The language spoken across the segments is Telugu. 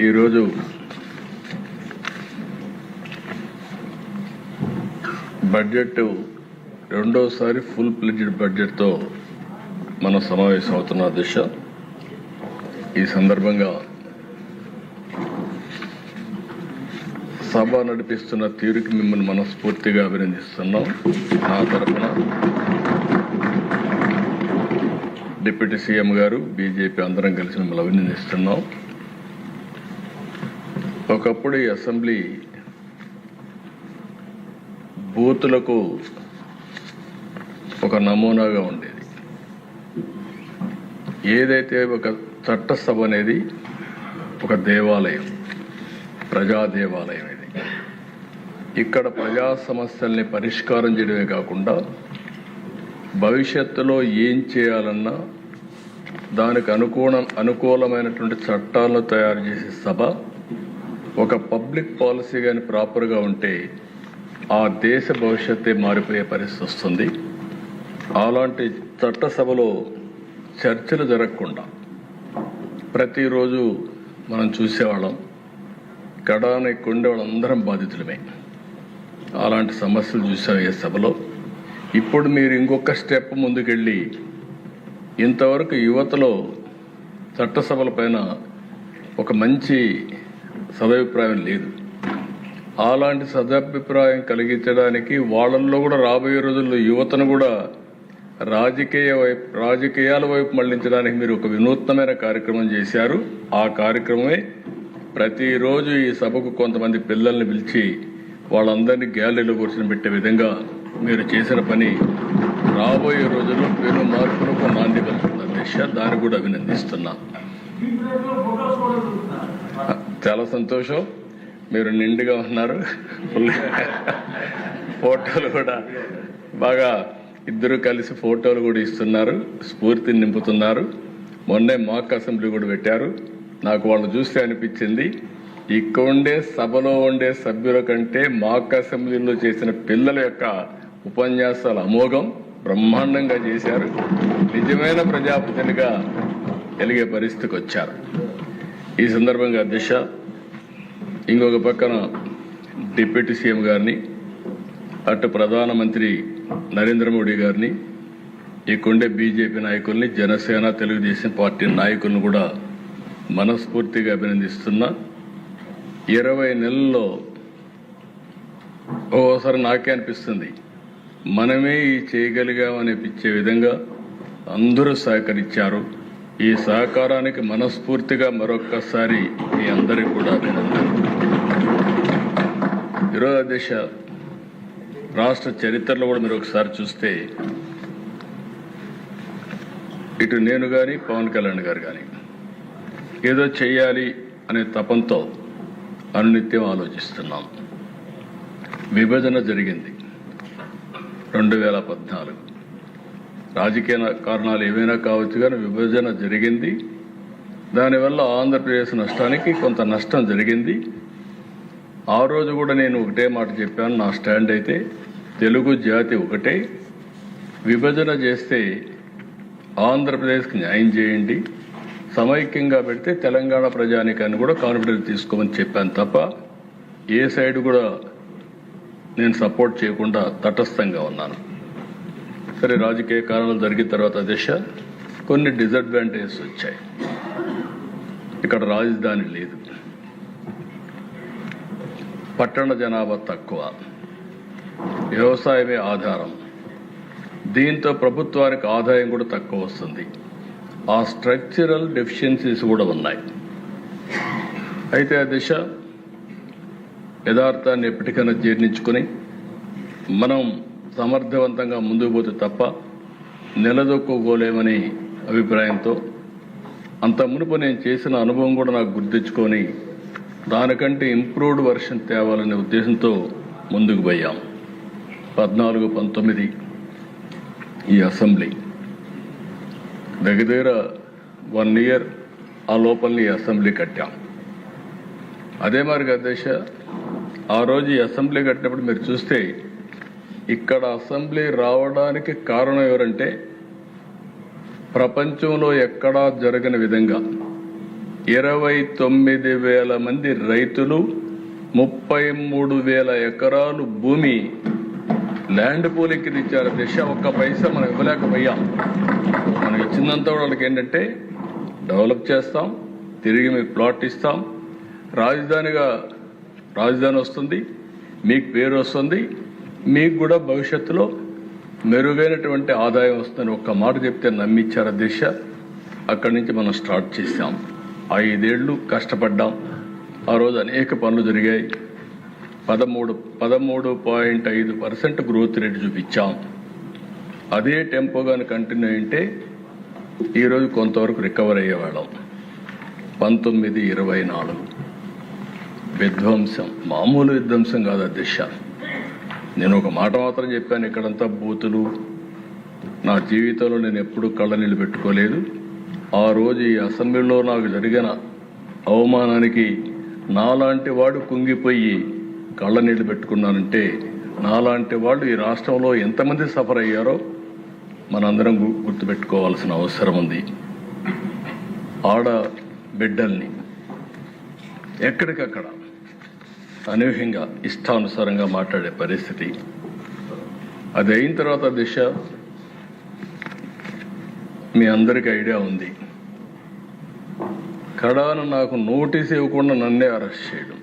ఈరోజు బడ్జెట్ రెండోసారి ఫుల్ ప్లెడ్జ్డ్ బడ్జెట్తో మనం సమావేశం అవుతున్న దిశ. ఈ సందర్భంగా సభ నడిపిస్తున్న తీరుకి మిమ్మల్ని మనస్ఫూర్తిగా అభినందిస్తున్నాం. నా తరఫున డిప్యూటీ సీఎం గారు, బీజేపీ అందరం కలిసి మిమ్మల్ని అభినందిస్తున్నాం. ఒకప్పుడు ఈ అసెంబ్లీ బూతులకు ఒక నమూనాగా ఉండేది. ఏదైతే ఒక చట్టసభ అనేది ఒక దేవాలయం, ప్రజా దేవాలయం. ఇది ఇక్కడ ప్రజా సమస్యల్ని పరిష్కారం చేయడమే కాకుండా భవిష్యత్తులో ఏం చేయాలన్నా దానికి అనుకూలమైనటువంటి చట్టాలను తయారు చేసే సభ. ఒక పబ్లిక్ పాలసీ కానీ ప్రాపర్గా ఉంటే ఆ దేశ భవిష్యత్తే మారిపోయే పరిస్థితి వస్తుంది. అలాంటి చట్టసభలో చర్చలు జరగకుండా ప్రతిరోజు మనం చూసేవాళ్ళం. గడానికి కొండే వాళ్ళందరం బాధితులమే. అలాంటి సమస్యలు చూసాం ఈ సభలో. ఇప్పుడు మీరు ఇంకొక స్టెప్ ముందుకెళ్ళి ఇంతవరకు యువతలో చట్టసభల పైన ఒక మంచి సదభిప్రాయం లేదు. అలాంటి సదభిప్రాయం కలిగించడానికి వాళ్ళల్లో కూడా రాబోయే రోజుల్లో యువతను కూడా రాజకీయాల వైపు మళ్లించడానికి మీరు ఒక వినూత్నమైన కార్యక్రమం చేశారు. ఆ కార్యక్రమమే ప్రతిరోజు ఈ సభకు కొంతమంది పిల్లల్ని పిలిచి వాళ్ళందరినీ గ్యాలరీలో కూర్చొని పెట్టే విధంగా మీరు చేసిన పని రాబోయే రోజుల్లో పెను మార్పులకు నాంది పలుకుతున్న దిశ. దాన్ని కూడా అభినందిస్తున్నా. చాలా సంతోషం. మీరు నిండుగా ఉన్నారు. ఫోటోలు కూడా బాగా ఇద్దరు కలిసి ఫోటోలు కూడా ఇస్తున్నారు, స్ఫూర్తిని నింపుతున్నారు. మొన్నే మాక్ అసెంబ్లీ కూడా పెట్టారు. నాకు వాళ్ళు చూస్తే అనిపించింది, ఇక్కడ ఉండే సభలో ఉండే సభ్యుల కంటే మాక్ అసెంబ్లీలో చేసిన పిల్లల యొక్క ఉపన్యాసాలు అమోఘం, బ్రహ్మాండంగా చేశారు. నిజమైన ప్రజాప్రతినిధిగా వెలిగే పరిస్థితికి వచ్చారు. ఈ సందర్భంగా దిశ ఇంకొక పక్కన డిప్యూటీ సీఎం గారిని, అటు ప్రధానమంత్రి నరేంద్ర మోడీ గారిని, ఇక్కడుండే బీజేపీ నాయకుల్ని, జనసేన, తెలుగుదేశం పార్టీ నాయకులను కూడా మనస్ఫూర్తిగా అభినందిస్తున్నా. 20 నెలల్లో ఓసారి నాకే అనిపిస్తుంది మనమే ఈ చేయగలిగామనిపించే విధంగా అందరూ సహకరించారు. ఈ సహకారానికి మనస్ఫూర్తిగా మరొక్కసారి మీ అందరికీ కూడా అభినందనలు. ఈరోజు దేశ రాష్ట్ర చరిత్రలో కూడా మీరు ఒకసారి చూస్తే ఇటు నేను కానీ పవన్ కళ్యాణ్ గారు కానీ ఏదో చెయ్యాలి అనే తపంతో అనునిత్యం ఆలోచిస్తున్నాం. విభజన జరిగింది 2014. రాజకీయ కారణాలు ఏవైనా కావచ్చు కానీ విభజన జరిగింది. దానివల్ల ఆంధ్రప్రదేశ్ నష్టానికి కొంత నష్టం జరిగింది. ఆ రోజు కూడా నేను ఒకటే మాట చెప్పాను. నా స్టాండ్ అయితే తెలుగు జాతి ఒకటే, విభజన చేస్తే ఆంధ్రప్రదేశ్కి న్యాయం చేయండి, సమైక్యంగా పెడితే తెలంగాణ ప్రజానికాన్ని కూడా కాన్ఫిడెన్స్ తీసుకోమని చెప్పాను తప్ప ఏ సైడ్ కూడా నేను సపోర్ట్ చేయకుండా తటస్థంగా ఉన్నాను. సరే, రాజకీయ కారణాలు జరిగిన తర్వాత దిశ కొన్ని డిసడ్వాంటేజెస్ వచ్చాయి. ఇక్కడ రాజధాని లేదు, పట్టణ జనాభా తక్కువ, వ్యవసాయమే ఆధారం. దీంతో ప్రభుత్వానికి ఆదాయం కూడా తక్కువ వస్తుంది. ఆ స్ట్రక్చరల్ డెఫిషియన్సీస్ కూడా ఉన్నాయి. అయితే ఆ దిశ యథార్థాన్ని ఎప్పటికైనా జీర్ణించుకొని మనం సమర్థవంతంగా ముందుకు పోతే తప్ప నిలదొక్కుకోలేమని అభిప్రాయంతో అంత మునుపు నేను చేసిన అనుభవం కూడా నాకు గుర్తించుకొని దానికంటే ఇంప్రూవ్డ్ వర్షన్ తేవాలనే ఉద్దేశంతో ముందుకు పోయాం. 14-19 ఈ అసెంబ్లీ దగ్గర 1 ఇయర్ ఆ లోపలని ఈ అసెంబ్లీ కట్టాం. అదే మరి అధ్యక్ష, ఆ రోజు ఈ అసెంబ్లీ కట్టినప్పుడు మీరు చూస్తే ఇక్కడ అసెంబ్లీ రావడానికి కారణం ఎవరంటే ప్రపంచంలో ఎక్కడా జరగని విధంగా 29,000 మంది రైతులు 33,000 ఎకరాలు భూమి ల్యాండ్ పూలింగ్కి ఇచ్చారు. దిశ ఒక్క పైసా మనం ఇవ్వలేకపోయాం. మనం ఇచ్చిందంతా వాళ్ళకి ఏంటంటే డెవలప్ చేస్తాం, తిరిగి మీకు ప్లాట్ ఇస్తాం, రాజధాని వస్తుంది, మీకు పేరు వస్తుంది, మీకు కూడా భవిష్యత్తులో మెరుగైనటువంటి ఆదాయం వస్తుందని ఒక్క మాట చెప్తే నమ్మిచ్చారు దిశ. అక్కడి నుంచి మనం స్టార్ట్ చేశాం. 5 ఏళ్ళు కష్టపడ్డాం. ఆ రోజు అనేక పనులు జరిగాయి. 13.5% గ్రోత్ రేట్ చూపించాం. అదే టెంపోగాని కంటిన్యూ అయింటే ఈరోజు కొంతవరకు రికవర్ అయ్యేవాళ్ళం. 19-24 విధ్వంసం, మామూలు విధ్వంసం కాదు అధ్యక్ష. నేను ఒక మాట మాత్రం చెప్పాను, ఇక్కడంతా బూతులు. నా జీవితంలో నేను ఎప్పుడూ కళ్ళనీళ్ళు పెట్టుకోలేదు. ఆ రోజు ఈ అసెంబ్లీలో నాకు జరిగిన అవమానానికి నాలాంటి వాడు కుంగిపోయి కళ్ళనీళ్ళు పెట్టుకున్నానంటే నాలాంటి వాళ్ళు ఈ రాష్ట్రంలో ఎంతమంది సఫర్ అయ్యారో మనందరం గుర్తుపెట్టుకోవాల్సిన అవసరం ఉంది. ఆడ బిడ్డల్ని ఎక్కడికక్కడ అనూహ్యంగా ఇష్టానుసారంగా మాట్లాడే పరిస్థితి. అది అయిన తర్వాత దిశ మీ అందరికీ ఐడియా ఉంది. కడాను నాకు నోటీస్ ఇవ్వకుండా నన్నే అరెస్ట్ చేయడం.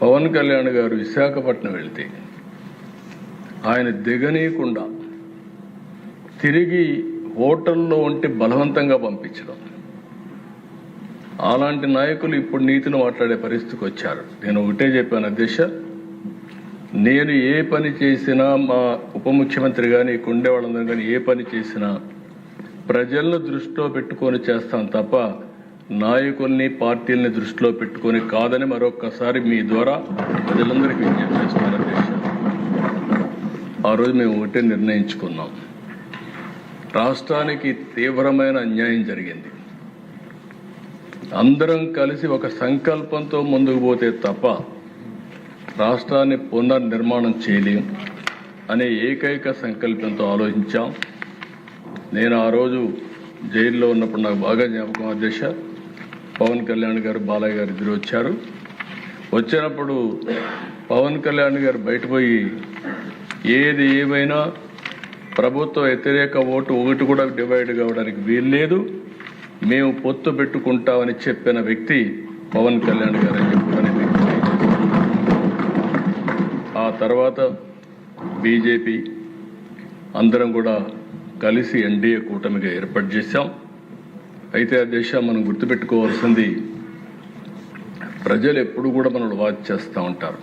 పవన్ కళ్యాణ్ గారు విశాఖపట్నం వెళ్తే ఆయన దిగనీయకుండా తిరిగి హోటల్లో ఉంటే బలవంతంగా పంపించడం. అలాంటి నాయకులు ఇప్పుడు నీతిని మాట్లాడే పరిస్థితికి వచ్చారు. నేను ఒకటే చెప్పాను అధ్యక్ష, నేను ఏ పని చేసినా మా ఉప ముఖ్యమంత్రి కానీ కొండే వాళ్ళందరూ కానీ ఏ పని చేసినా ప్రజలను దృష్టిలో పెట్టుకొని చేస్తాను తప్ప నాయకుల్ని పార్టీల్ని దృష్టిలో పెట్టుకొని కాదని మరొక్కసారి మీ ద్వారా ప్రజలందరికీ విజ్ఞప్తి చేస్తున్నాను అధ్యక్ష. ఆ రోజు మేము ఒకటే నిర్ణయించుకున్నాం, రాష్ట్రానికి తీవ్రమైన అన్యాయం జరిగింది. అందరం కలిసి ఒక సంకల్పంతో ముందుకు పోతే తప్ప రాష్ట్రాన్ని పునర్నిర్మాణం చేయలేం అనే ఏకైక సంకల్పంతో ఆలోచించాం. నేను ఆ రోజు జైల్లో ఉన్నప్పుడు నాకు బాగా జ్ఞాపకం అధ్యక్ష, పవన్ కళ్యాణ్ గారు బాలయ్య గారు ఇద్దరు వచ్చారు. వచ్చినప్పుడు పవన్ కళ్యాణ్ గారు బయటపోయి ఏది ఏమైనా ప్రభుత్వ వ్యతిరేక ఓటు ఒకటి కూడా డివైడ్ కావడానికి వీల్లేదు, మేము పొత్తు పెట్టుకుంటామని చెప్పిన వ్యక్తి పవన్ కళ్యాణ్ గారు అని చెప్పుకునే వ్యక్తి. ఆ తర్వాత బీజేపీ అందరం కూడా కలిసి ఎన్డీఏ కూటమిగా ఏర్పాటు చేశాం. అయితే ఆ దేశం మనం గుర్తుపెట్టుకోవాల్సింది, ప్రజలు ఎప్పుడు కూడా మనల్ని వాచ్ చేస్తూ ఉంటారు,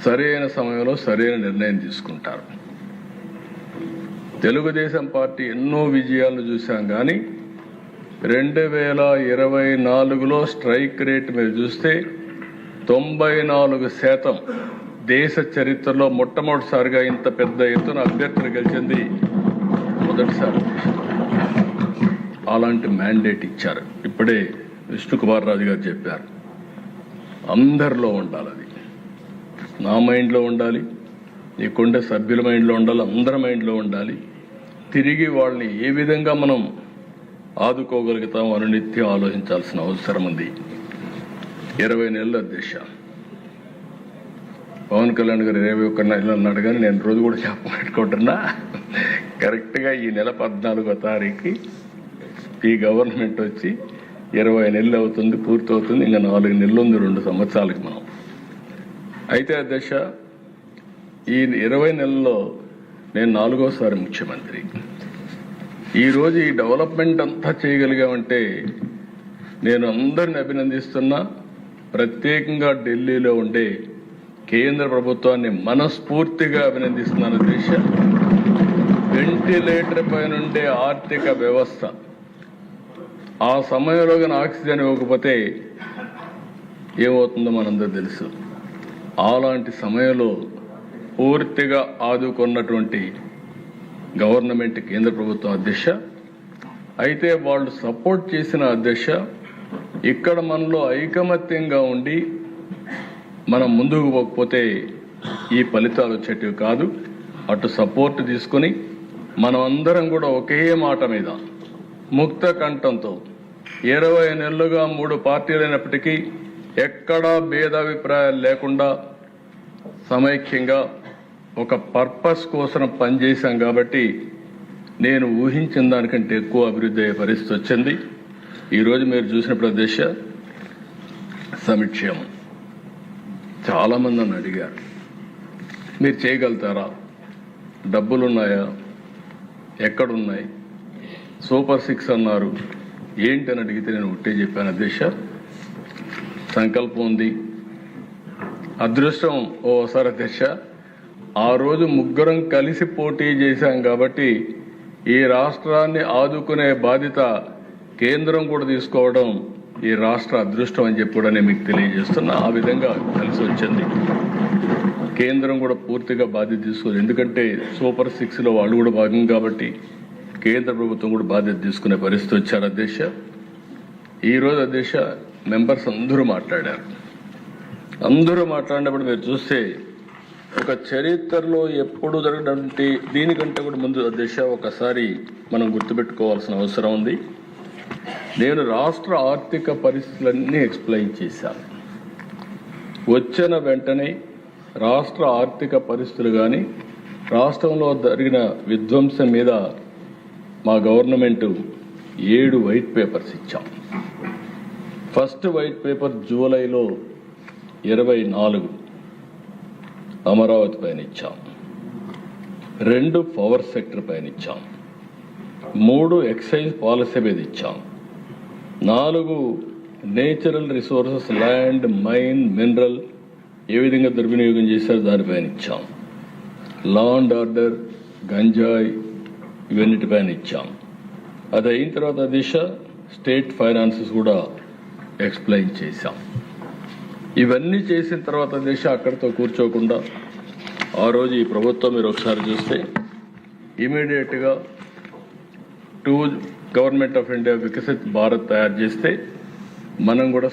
సరైన సమయంలో సరైన నిర్ణయం తీసుకుంటారు. తెలుగుదేశం పార్టీ ఎన్నో విజయాలు చూసాం, కానీ 2024లో స్ట్రైక్ రేట్ మీరు చూస్తే 94% దేశ చరిత్రలో మొట్టమొదటిసారిగా ఇంత పెద్ద ఎత్తున అభ్యర్థులు గెలిచింది మొదటిసారి. అలాంటి మ్యాండేట్ ఇచ్చారు. ఇప్పుడే విష్ణుకుమార్ రాజు గారు చెప్పారు, అందరిలో ఉండాలి, అది నా మైండ్లో ఉండాలి, నీకుండే సభ్యుల మైండ్లో ఉండాలి, అందరి మైండ్లో ఉండాలి. తిరిగి వాళ్ళని ఏ విధంగా మనం ఆదుకోగలుగుతాం అని నిత్యం ఆలోచించాల్సిన అవసరం ఉంది. 20 నెలల అధ్యక్ష, పవన్ కళ్యాణ్ గారు 21 నెలలు అన్నాడు, కానీ నేను రోజు కూడా చెప్పబెట్టుకుంటున్నా. కరెక్ట్గా ఈ నెల 14వ తారీఖుకి ఈ గవర్నమెంట్ వచ్చి 20 నెలలు అవుతుంది, పూర్తవుతుంది. ఇంకా 4 నెలలు ఉంది 2 సంవత్సరాలకి మనం. అయితే అధ్యక్ష, ఈ 20 నెలల్లో నేను 4వసారి ముఖ్యమంత్రి. ఈరోజు ఈ డెవలప్మెంట్ అంతా చేయగలిగామంటే నేను అందరిని అభినందిస్తున్నా. ప్రత్యేకంగా ఢిల్లీలో ఉండే కేంద్ర ప్రభుత్వాన్ని మనస్ఫూర్తిగా అభినందిస్తున్నాను దేశ. వెంటిలేటర్ పైన ఉండే ఆర్థిక వ్యవస్థ ఆ సమయంలో కానీ ఆక్సిజన్ ఇవ్వకపోతే ఏమవుతుందో మనందరూ తెలుసు. అలాంటి సమయంలో పూర్తిగా ఆదుకున్నటువంటి గవర్నమెంట్ కేంద్ర ప్రభుత్వం అధ్యక్ష. అయితే వాళ్ళు సపోర్ట్ చేసిన అధ్యక్ష, ఇక్కడ మనలో ఐకమత్యంగా ఉండి మనం ముందుకు పోకపోతే ఈ ఫలితాలు వచ్చేటివి కాదు. అటు సపోర్ట్ తీసుకుని మనం అందరం కూడా ఒకే మాట మీద ముక్త కంఠంతో 20 నెలలుగా 3 పార్టీలైనప్పటికీ ఎక్కడా భేదాభిప్రాయాలు లేకుండా సమైక్యంగా ఒక పర్పస్ కోసం పనిచేశాం కాబట్టి నేను ఊహించిన దానికంటే ఎక్కువ అభివృద్ధి అయ్యే పరిస్థితి వచ్చింది. ఈరోజు మీరు చూసిన ప్రదేశ సమిక్షేమం చాలామంది నన్ను అడిగారు, మీరు చేయగలుగుతారా, డబ్బులున్నాయా, ఎక్కడున్నాయి, సూపర్ 6 అన్నారు, ఏంటని అడిగితే నేను ఒకటే చెప్పాను, అధ్యక్ష సంకల్పం ఉంది, అదృష్టం ఓసారి అధ్యక్ష ఆ రోజు ముగ్గురం కలిసి పోటీ చేశాం కాబట్టి ఈ రాష్ట్రాన్ని ఆదుకునే బాధ్యత కేంద్రం కూడా తీసుకోవడం ఈ రాష్ట్ర అదృష్టం అని చెప్పి కూడా నేను మీకు తెలియజేస్తున్నా. ఆ విధంగా కలిసి వచ్చింది. కేంద్రం కూడా పూర్తిగా బాధ్యత తీసుకోదు, ఎందుకంటే సూపర్ 6లో వాళ్ళు కూడా భాగం కాబట్టి కేంద్ర ప్రభుత్వం కూడా బాధ్యత తీసుకునే పరిస్థితి వచ్చారు. అధ్యక్ష ఈరోజు అధ్యక్ష మెంబర్స్ అందరూ మాట్లాడారు. అందరూ మాట్లాడినప్పుడు మీరు చూస్తే ఒక చరిత్రలో ఎప్పుడు జరగడానికి దీనికంటే కూడా ముందు అధ్యక్ష ఒకసారి మనం గుర్తుపెట్టుకోవాల్సిన అవసరం ఉంది. నేను రాష్ట్ర ఆర్థిక పరిస్థితులన్నీ ఎక్స్ప్లెయిన్ చేశాను. వచ్చిన వెంటనే రాష్ట్ర ఆర్థిక పరిస్థితులు కానీ రాష్ట్రంలో జరిగిన విధ్వంసం మీద మా గవర్నమెంట్ 7 వైట్ పేపర్స్ ఇచ్చాం. ఫస్ట్ వైట్ పేపర్ జూలైలో 24 అమరావతి పైన ఇచ్చాం, 2 పవర్ సెక్టర్ పైన ఇచ్చాం, 3 ఎక్సైజ్ పాలసీ మీద ఇచ్చాం, 4 natural resources land mine mineral ఏ విధంగా దుర్వినియోగం చేశారో దానిపైన ఇచ్చాం, లా అండ్ ఆర్డర్ గంజాయి ఇవన్నిటిపైన ఇచ్చాం. అది అయిన తర్వాత దిశ స్టేట్ ఫైనాన్సెస్ కూడా ఎక్స్ప్లెయిన్ చేశాం. ఇవన్నీ చేసిన తర్వాత దిశ అక్కడితో కూర్చోకుండా ఆ రోజు ఈ ప్రభుత్వం మీరు ఒకసారి చూస్తే ఇమీడియట్గా 2 government of India Viksit Bharat తయారు చేస్తే మనం కూడా